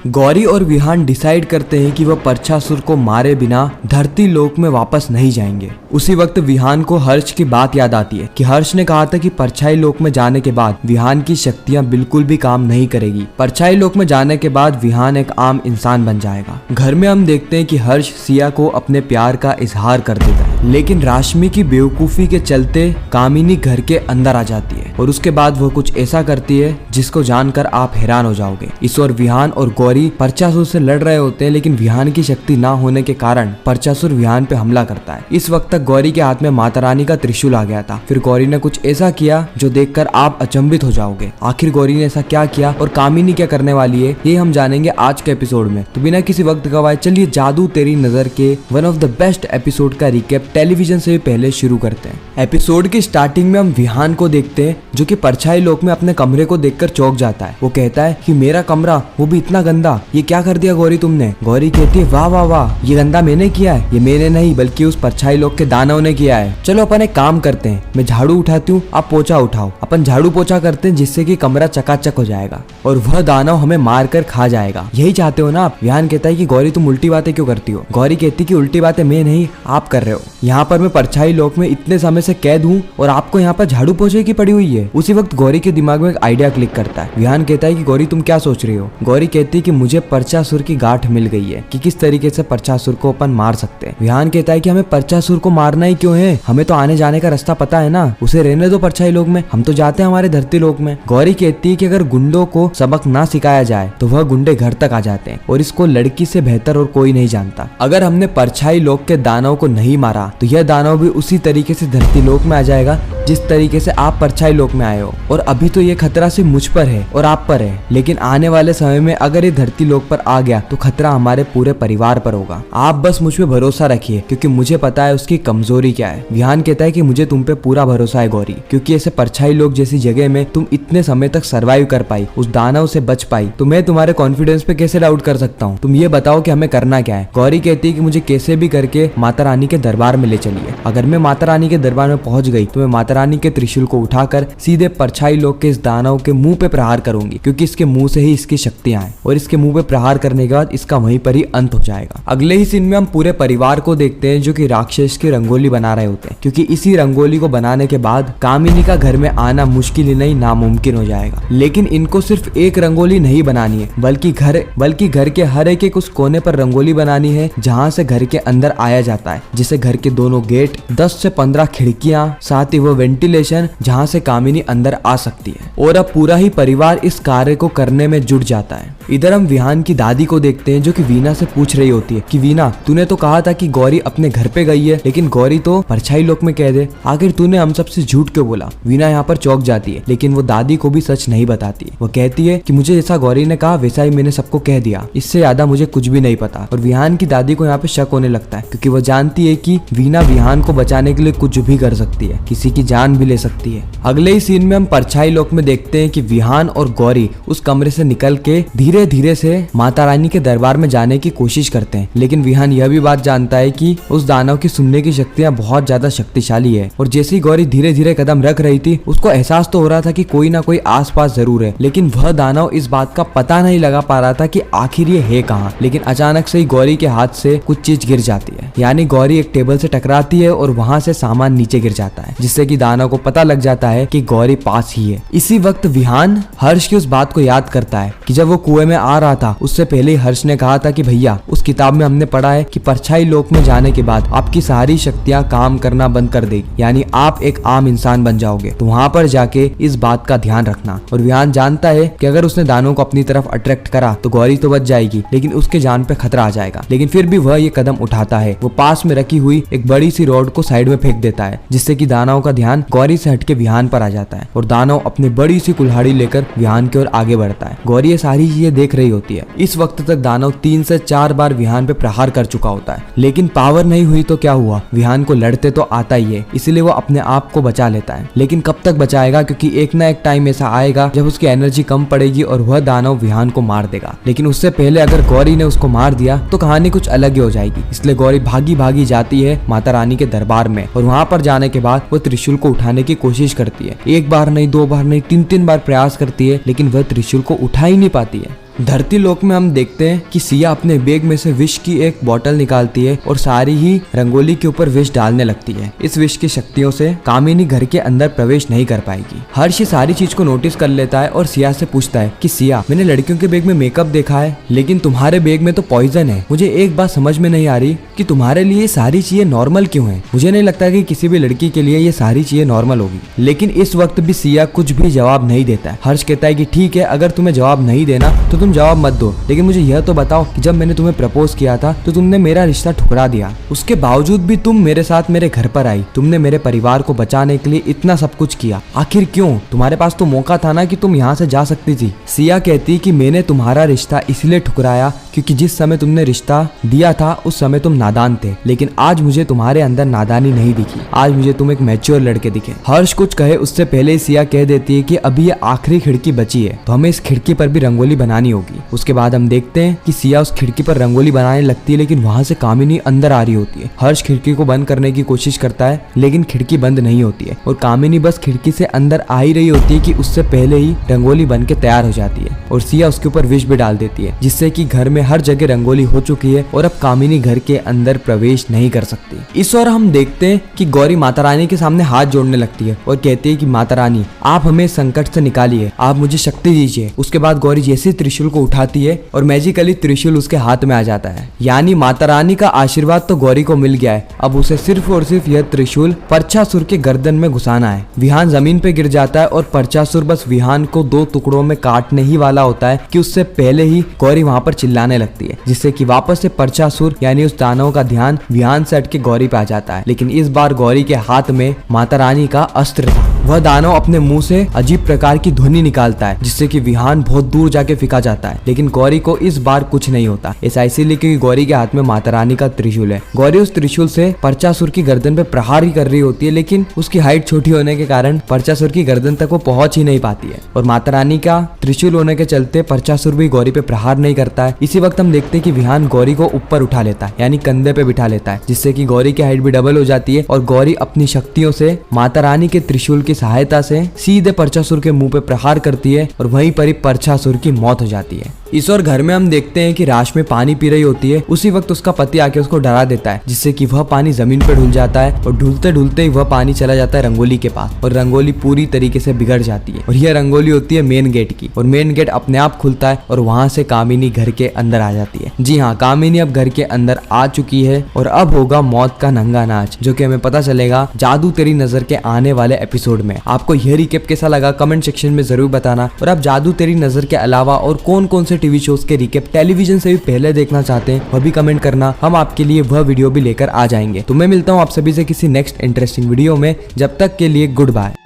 गौरी और विहान डिसाइड करते हैं कि वह परछासुर को मारे बिना धरती लोक में वापस नहीं जाएंगे। उसी वक्त विहान को हर्ष की बात याद आती है कि हर्ष ने कहा था कि परछाई लोक में जाने के बाद विहान की शक्तियां बिल्कुल भी काम नहीं करेगी। परछाई लोक में जाने के बाद विहान एक आम इंसान बन जाएगा। घर में हम देखते हैं कि हर्ष सिया को अपने प्यार का इजहार कर देता है, लेकिन राशमी की बेवकूफी के चलते कामिनी घर के अंदर आ जाती है और उसके बाद वो कुछ ऐसा करती है जिसको जानकर आप हैरान हो जाओगे। इस ओर विहान और गौरी परछासुर से लड़ रहे होते हैं, लेकिन विहान की शक्ति ना होने के कारण परछासुर विहान पे हमला करता है। इस वक्त तक गौरी के हाथ में माता रानी का त्रिशूल आ गया था। फिर गौरी ने कुछ ऐसा किया जो देखकर आप अचंभित हो जाओगे। आखिर गौरी ने ऐसा क्या किया और कामिनी क्या करने वाली है, ये हम जानेंगे आज के एपिसोड में। तो बिना किसी वक्त गवाए चलिए जादू तेरी नजर के one of the best episode का रिकैप टेलीविजन से भी पहले शुरू करते हैं। एपिसोड की स्टार्टिंग में हम विहान को देखते हैं जो कि परछाई लोक में अपने कमरे को देखकर चौंक जाता है। वो कहता है कि मेरा कमरा, वो भी इतना गंदा, ये क्या कर दिया गौरी तुमने। गौरी कहती है वाह वाह वाह, ये गंदा मैंने किया है। ये मैंने नहीं बल्कि उस परछाई लोक के दानव ने किया है। चलो अपन एक काम करते हैं, मैं झाड़ू उठाती हूँ, आप पोछा उठाओ। अपन झाड़ू पोछा करते हैं जिससे कि कमरा चकाचक हो जाएगा और वह दानव हमें मार कर खा जाएगा। यही चाहते हो ना आप। विहान कहता है कि गौरी तुम उल्टी बातें क्यों करती हो। गौरी कहती कि उल्टी बातें मैं नहीं आप कर रहे हो। यहाँ पर मैं परछाई लोक में इतने समय से कैद हूँ और आपको यहाँ पर झाड़ू पोछे की पड़ी हुई है। उसी वक्त गौरी के दिमाग में एक आइडिया क्लिक करता है। विहान कहता है कि गौरी तुम क्या सोच रही हो। गौरी कहती है कि मुझे परछासुर की गांठ मिल गई है कि किस तरीके से परछासुर को अपन मार सकते हैं। विहान कहता है कि हमें परछासुर को मारना ही क्यों है, हमें तो आने जाने का रास्ता पता है ना, उसे रहने दो परछाई लोक में, हम तो जाते हैं हमारे धरती लोक में। गौरी कहती है कि अगर गुंडों को सबक ना सिखाया जाए तो वह गुंडे घर तक आ जाते हैं और इसको लड़की से बेहतर और कोई नहीं जानता। अगर हमने परछाई लोक के दानव को नहीं मारा तो यह दानव भी उसी तरीके से धरती लोक में आ जाएगा जिस तरीके से आप परछाई लोक में आए हो। और अभी तो ये खतरा सिर्फ मुझ पर है और आप पर है, लेकिन आने वाले समय में अगर ये धरती लोक पर आ गया तो खतरा हमारे पूरे परिवार पर होगा। आप बस मुझ पे भरोसा रखिए क्योंकि मुझे पता है उसकी कमजोरी क्या है। विहान कहता है कि मुझे तुम पे पूरा भरोसा है गौरी, क्योंकि ऐसे परछाई लोक जैसी जगह में तुम इतने समय तक सरवाइव कर पाई, उस दानव से बच पाई, तो मैं तुम्हारे कॉन्फिडेंस पे कैसे डाउट कर सकता हूँ। तुम ये बताओ कि हमें करना क्या है। गौरी कहती है कि मुझे कैसे भी करके माता रानी के दरबार में ले चलिए। अगर मैं माता रानी के दरबार में पहुंच गई तो मैं माता रानी के त्रिशूल को उठाकर सीधे परछाई लोक के इस दानव के मुंह पे प्रहार करूंगी, क्योंकि इसके मुंह से ही इसकी शक्तियां हैं और इसके मुंह पे प्रहार करने के बाद इसका वहीं पर ही अंत हो जाएगा। अगले ही सीन में हम पूरे परिवार को देखते हैं जो कि राक्षस की रंगोली बना रहे होते हैं, क्योंकि इसी रंगोली को बनाने के बाद कामिनी का घर में आना मुश्किल ही नहीं नामुमकिन हो जाएगा। लेकिन इनको सिर्फ एक रंगोली नहीं बनानी है बल्कि घर के हर एक उस कोने पर रंगोली बनानी है जहाँ से घर के अंदर आया जाता है, जिसे घर के दोनों गेट, 10 से 15 खिड़कियां, साथ ही वो वेंटिलेशन जहाँ से कामिनी अंदर आ सकती है। और अब पूरा ही परिवार इस कार्य को करने में जुट जाता है। इधर हम विहान की दादी को देखते हैं जो कि वीना से पूछ रही होती है कि वीना तूने तो कहा था कि गौरी अपने घर पे गई है, लेकिन गौरी तो परछाई लोक में कैद है, आखिर तूने हम सबसे झूठ क्यों बोला। वीना यहाँ पर चौंक जाती है, लेकिन वो दादी को भी सच नहीं बताती। वो कहती है कि मुझे जैसा गौरी ने कहा वैसा ही मैंने सबको कह दिया, इससे ज्यादा मुझे कुछ भी नहीं पता। और विहान की दादी को यहाँ पे शक होने लगता है, क्योंकि वो जानती है कि वीना विहान को बचाने के लिए कुछ भी कर सकती है, किसी की जान भी ले सकती है। अगले ही सीन में हम परछाई लोक में देखते हैं कि विहान और गौरी उस कमरे से निकल के धीरे धीरे से माता रानी के दरबार में जाने की कोशिश करते हैं। लेकिन विहान यह भी बात जानता है कि उस दानव की सुनने की शक्तियां बहुत ज्यादा शक्तिशाली है। और जैसे ही गौरी धीरे धीरे कदम रख रही थी, उसको एहसास तो हो रहा था कि कोई ना कोई आसपास जरूर है, लेकिन वह दानव इस बात का पता नहीं लगा पा रहा था कि आखिर ये है कहाँ। लेकिन अचानक से ही गौरी के हाथ से कुछ चीज गिर जाती है, यानी गौरी एक टेबल से टकराती है और वहाँ से सामान नीचे गिर जाता है, जिससे कि दानव को पता लग जाता है कि गौरी पास ही है। इसी वक्त विहान हर्ष की उस बात को याद करता है कि जब वो कुएं में आ रहा था उससे पहले हर्ष ने कहा था कि भैया उस किताब में हमने पढ़ा है कि परछाई लोक में जाने के बाद आपकी सारी शक्तियां काम करना बंद कर देगी, यानी आप एक आम इंसान बन जाओगे, तो वहाँ पर जाके इस बात का ध्यान रखना। और विहान जानता है कि अगर उसने दानव को अपनी तरफ अट्रैक्ट करा तो गौरी तो बच जाएगी, लेकिन उसके जान पे खतरा आ जाएगा। लेकिन फिर भी वह ये कदम उठाता है। वो पास में रखी हुई एक बड़ी सी रॉड को साइड में फेंक देता है, जिससे कि दानव का ध्यान गौरी से हटके विहान पर आ जाता है और दानव अपनी बड़ी सी कुल्हाड़ी लेकर विहान की ओर आगे बढ़ता है। गौरी ये सारी चीजें देख रही होती है। इस वक्त तक दानव 3 से 4 बार विहान पे प्रहार कर चुका होता है, लेकिन पावर नहीं हुई तो क्या हुआ, विहान को लड़ते तो आता ही है, इसलिए वो अपने आप को बचा लेता है। लेकिन कब तक बचाएगा, क्योंकि एक ना एक टाइम ऐसा आएगा जब उसकी एनर्जी कम पड़ेगी और वह दानव विहान को मार देगा। लेकिन उससे पहले अगर गौरी ने उसको मार दिया तो कहानी कुछ अलग ही हो जाएगी। इसलिए गौरी भागी भागी जाती है माता रानी के दरबार में और वहाँ पर जाने के बाद वो त्रिशूल को उठाने की कोशिश करती है। एक बार नहीं, 2 बार नहीं, 3 बार प्रयास करती है, लेकिन वह त्रिशूल को उठा ही नहीं पाती है। धरती लोक में हम देखते हैं कि सिया अपने बैग में से विष की एक बोतल निकालती है और सारी ही रंगोली के ऊपर विष डालने लगती है। इस विष की शक्तियों से कामिनी घर के अंदर प्रवेश नहीं कर पाएगी। हर्ष सारी चीज को नोटिस कर लेता है और सिया से पूछता है कि सिया, मैंने लड़कियों के बैग में मेकअप देखा है, लेकिन तुम्हारे बैग में तो पॉइजन है। मुझे एक बात समझ में नहीं आ रही कि तुम्हारे लिए सारी चीजें नॉर्मल क्यों है। मुझे नहीं लगता कि किसी भी लड़की के लिए ये सारी चीजें नॉर्मल होगी। लेकिन इस वक्त भी सिया कुछ भी जवाब नहीं देता है। हर्ष कहता है कि ठीक है, अगर तुम्हें जवाब नहीं देना तो तुम जवाब मत दो, लेकिन मुझे यह तो बताओ कि जब मैंने तुम्हें प्रपोज किया था तो तुमने मेरा रिश्ता ठुकरा दिया। उसके बावजूद भी तुम मेरे साथ मेरे घर पर आई। तुमने मेरे परिवार को बचाने के लिए इतना सब कुछ किया। आखिर क्यों? तुम्हारे पास तो मौका था ना कि तुम यहाँ से जा सकती थी। सिया कहती कि मैंने तुम्हारा रिश्ता इसलिए ठुकराया क्योंकि जिस समय तुमने रिश्ता दिया था उस समय तुम नादान थे, लेकिन आज मुझे तुम्हारे अंदर नादानी नहीं दिखी। आज मुझे तुम एक मैच्योर लड़के दिखे। हर्ष कुछ कहे उससे पहले ही सिया कह देती है कि अभी ये आखिरी खिड़की बची है, तो हमें इस खिड़की पर भी रंगोली बनानी होगी। उसके बाद हम देखते हैं कि सिया उस खिड़की पर रंगोली बनाने लगती है, लेकिन वहां से कामिनी अंदर आ रही होती है। हर्ष खिड़की को बंद करने की कोशिश करता है, लेकिन खिड़की बंद नहीं होती है और कामिनी बस खिड़की से अंदर आ ही रही होती है कि उससे पहले ही रंगोली बन के तैयार हो जाती है और सिया उसके ऊपर विष भी डाल देती है, जिससे कि घर में हर जगह रंगोली हो चुकी है और अब कामिनी घर के अंदर प्रवेश नहीं कर सकती। इस ओर हम देखते हैं कि गौरी माता रानी के सामने हाथ जोड़ने लगती है और कहती है कि माता रानी, आप हमें संकट से निकालिए, आप मुझे शक्ति दीजिए। उसके बाद गौरी जैसे त्रिशूल को उठाती है और मैजिकली त्रिशूल उसके हाथ में आ जाता है। यानी माता रानी का आशीर्वाद तो गौरी को मिल गया है। अब उसे सिर्फ और सिर्फ यह त्रिशूल परचासुर के गर्दन में घुसाना है। विहान जमीन पे गिर जाता है और परचासुर बस विहान को 2 टुकड़ों में काटने ही वाला होता है कि उससे पहले ही गौरी वहां पर चिल्लाने लगती है, जिससे कि वापस से परचासुर यानी उस दानव का ध्यान विहान से हटके गौरी पे आ जाता है। लेकिन इस बार गौरी के हाथ में माता रानी का अस्त्र था। वह दानव अपने मुंह से अजीब प्रकार की ध्वनि निकालता है, जिससे कि विहान बहुत दूर जाके फेंका जाता है। लेकिन गौरी को इस बार कुछ नहीं होता। ऐसा इसीलिए क्योंकि गौरी के हाथ में माता रानी का त्रिशूल है। गौरी उस त्रिशूल से परचासुर की गर्दन पे प्रहार ही कर रही होती है, लेकिन उसकी हाइट छोटी होने के कारण परचासुर की गर्दन तक वो पहुंच ही नहीं पाती है और माता रानी का त्रिशूल होने के चलते परचासुर भी गौरी पे प्रहार नहीं करता है। इसी वक्त हम देखते हैं कि विहान गौरी को ऊपर उठा लेता है, यानी कंधे पे बिठा लेता है, जिससे कि गौरी की हाइट भी डबल हो जाती है और गौरी अपनी शक्तियों से माता रानी के त्रिशूल की सहायता से सीधे परचासुर के मुंह पे प्रहार करती है और वहीं पर ही परचासुर की मौत हो जाती है। इस और घर में हम देखते हैं कि राशमी पानी पी रही होती है। उसी वक्त उसका पति आके उसको डरा देता है, जिससे कि वह पानी जमीन पर ढुल जाता है और ढुलते ढुलते ही वह पानी चला जाता है रंगोली के पास और रंगोली पूरी तरीके से बिगड़ जाती है। और यह रंगोली होती है मेन गेट की और मेन गेट अपने आप खुलता है और वहां से कामिनी घर के अंदर आ जाती है। जी हाँ, कामिनी अब घर के अंदर आ चुकी है और अब होगा मौत का नंगा नाच, जो कि हमें पता चलेगा जादू तेरी नजर के आने वाले एपिसोड में। आपको यह रिकैप कैसा लगा कमेंट सेक्शन में जरूर बताना। और आप जादू तेरी नजर के अलावा और कौन कौन से टीवी शोज के रिकैप टेलीविजन से भी पहले देखना चाहते हैं वह भी कमेंट करना, हम आपके लिए वह वीडियो भी लेकर आ जाएंगे। तो मैं मिलता हूँ आप सभी से किसी नेक्स्ट इंटरेस्टिंग वीडियो में। जब तक के लिए गुड बाय।